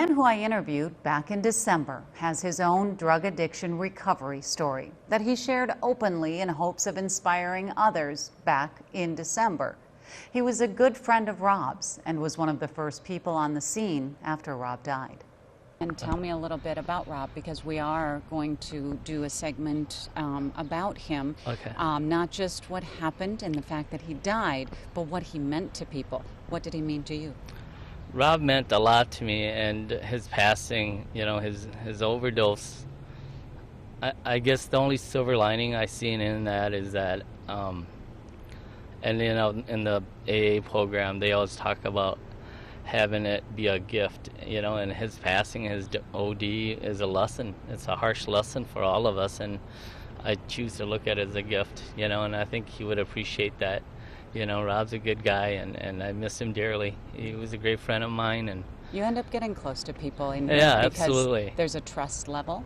man who I interviewed back in December has his own drug addiction recovery story that he shared openly in hopes of inspiring others back in December. He was a good friend of Rob's and was one of the first people on the scene after Rob died. And tell me a little bit about Rob, because we are going to do a segment about him. Okay. Not just what happened and the fact that he died, but what he meant to people. What did he mean to you? Rob meant a lot to me, and his passing, you know, his overdose. I guess the only silver lining I seen in that is that, and you know, in the AA program, they always talk about having it be a gift, you know, and his passing, his OD is a lesson. It's a harsh lesson for all of us, and I choose to look at it as a gift, you know, and I think he would appreciate that. You know, Rob's a good guy, and I miss him dearly. He was a great friend of mine. And you end up getting close to people in yeah, because absolutely. There's a trust level,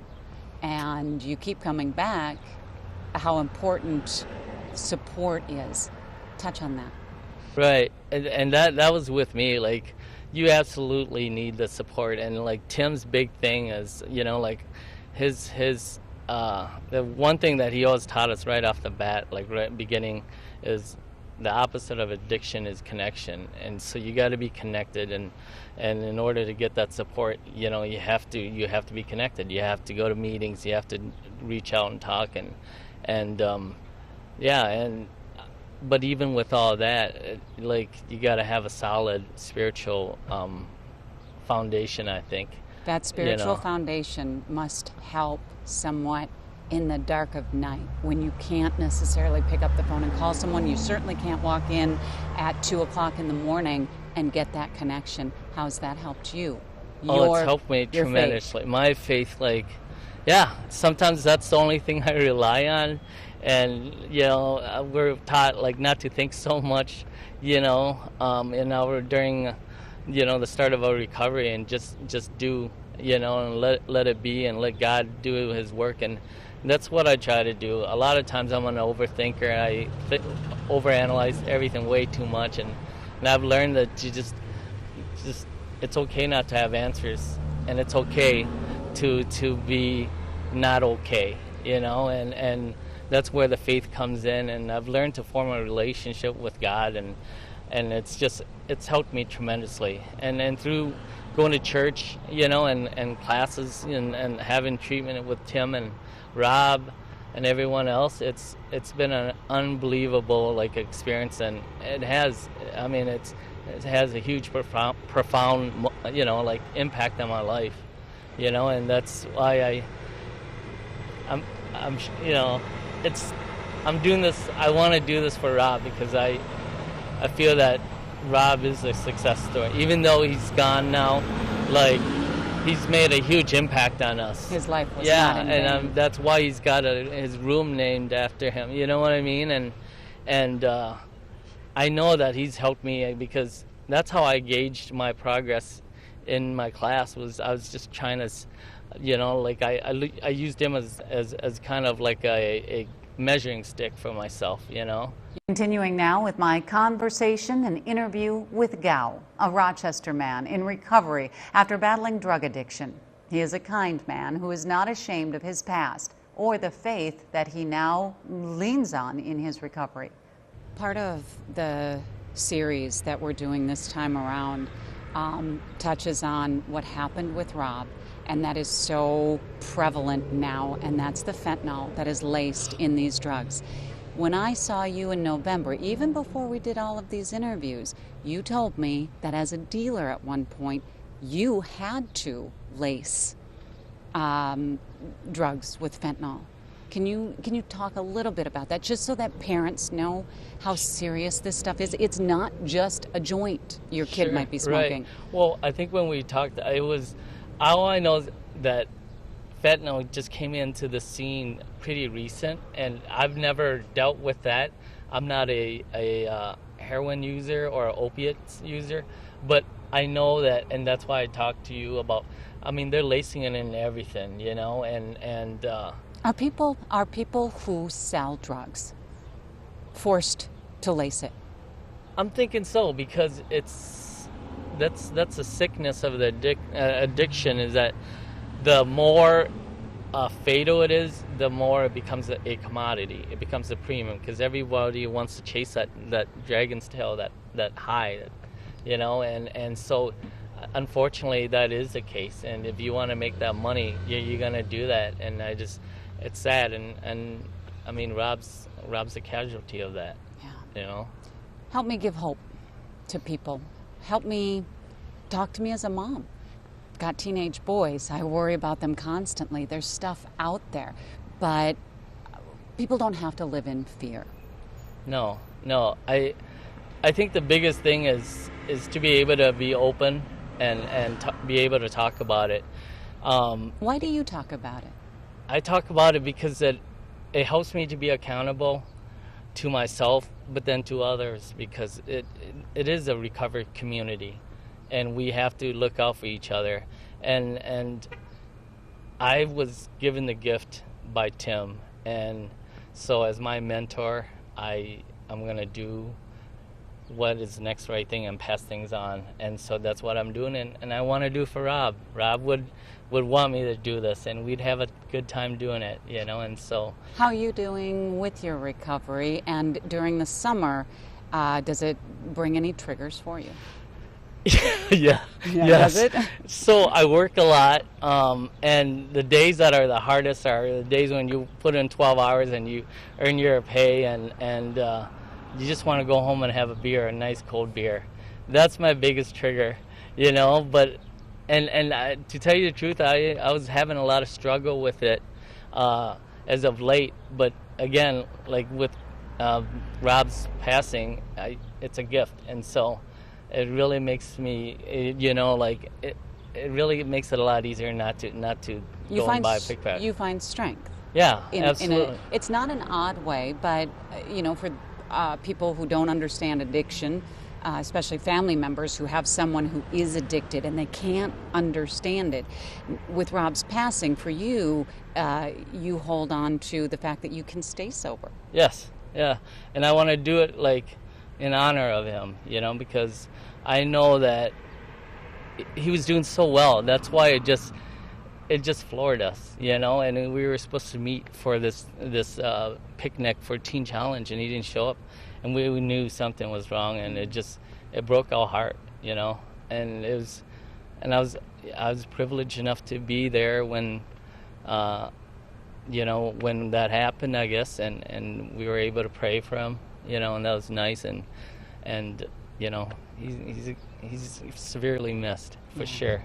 and you keep coming back. How important support is. Touch on that. Right, and that was with me. Like, you absolutely need the support, and like Tim's big thing is, you know, like his the one thing that he always taught us right off the bat, like right at the beginning, is the opposite of addiction is connection. And so you got to be connected, and in order to get that support, you know, you have to be connected. You have to go to meetings, you have to reach out and talk, but even with all that, like, you got to have a solid spiritual foundation, I think. That spiritual foundation must help somewhat in the dark of night, when you can't necessarily pick up the phone and call someone. You certainly can't walk in at 2 o'clock in the morning and get that connection. How's that helped you? It's helped me tremendously. My faith, like, yeah, sometimes that's the only thing I rely on. And, you know, we're taught, like, not to think so much, you know, during, you know, the start of our recovery, and just do, you know, and let it be, and let God do his work. And that's what I try to do. A lot of times I'm an overthinker. I overanalyze everything way too much, and I've learned that you just it's okay not to have answers, and it's okay to be not okay, you know, and that's where the faith comes in. And I've learned to form a relationship with God, and it's helped me tremendously. And through going to church, you know, and classes, and having treatment with Tim and Rob and everyone else, it's been an unbelievable, like, experience. And it has a huge profound, you know, like, impact on my life, you know. And that's why I'm you know, I'm doing this. I want to do this for Rob, because I feel that Rob is a success story. Even though he's gone now, like, he's made a huge impact on us. His life was not in vain. And that's why he's got his room named after him. You know what I mean? And I know that he's helped me, because that's how I gauged my progress in my class. I was just trying to, you know, like, I used him as kind of like a measuring stick for myself, you know. Continuing now with my conversation and interview with Giau, a Rochester man in recovery after battling drug addiction. He is a kind man who is not ashamed of his past or the faith that he now leans on in his recovery. Part of the series that we're doing this time around touches on what happened with Rob, and that is so prevalent now, and that's the fentanyl that is laced in these drugs. When I saw you in November, even before we did all of these interviews, you told me that as a dealer at one point, you had to lace drugs with fentanyl. Can you talk a little bit about that, just so that parents know how serious this stuff is? It's not just a joint your kid might be smoking. Right. Well, I think when we talked, it was, all I know is that fentanyl just came into the scene pretty recent, and I've never dealt with that. I'm not a heroin user or an opiates user, but I know that, and that's why I talked to you about, I mean, they're lacing it in everything, you know, and Are people who sell drugs forced to lace it? I'm thinking so, because that's a sickness of the addiction, is that the more fatal it is, the more it becomes a commodity. It becomes a premium because everybody wants to chase that dragon's tail, that high, and so unfortunately that is the case. And if you want to make that money, you're gonna do that. And it's sad. And I mean, Rob's a casualty of that. Yeah. Help me give hope to people. Help me talk to me as a mom. Got teenage boys. I worry about them constantly. There's stuff out there, but people don't have to live in fear. No. I think the biggest thing is to be able to be open and be able to talk about it. Why do you talk about it? I talk about it because it helps me to be accountable to myself, but then to others, because it is a recovery community. And we have to look out for each other. And I was given the gift by Tim. And so as my mentor, I'm going to do what is the next right thing and pass things on. And so that's what I'm doing. And I want to do for Rob. Rob would want me to do this, and we'd have a good time doing it, and so. How are you doing with your recovery? And during the summer, does it bring any triggers for you? Yeah. Yes. Does it? So I work a lot, and the days that are the hardest are the days when you put in 12 hours and you earn your pay, and you just want to go home and have a nice cold beer. That's my biggest trigger, but to tell you the truth, I was having a lot of struggle with it as of late, but again, like with Rob's passing, it's a gift, and so it really makes me, it really makes it a lot easier not to go and buy a pickpack. You find strength. Yeah, absolutely. It's not an odd way, but for people who don't understand addiction, especially family members who have someone who is addicted and they can't understand it. With Rob's passing, for you, you hold on to the fact that you can stay sober. Yes, yeah, and I want to do it in honor of him, because I know that he was doing so well. That's why it just floored us, and we were supposed to meet for this picnic for Teen Challenge, and he didn't show up, and we knew something was wrong, and it broke our heart, and I was privileged enough to be there when when that happened, I guess, and we were able to pray for him, and that was nice, and he's severely missed, for sure.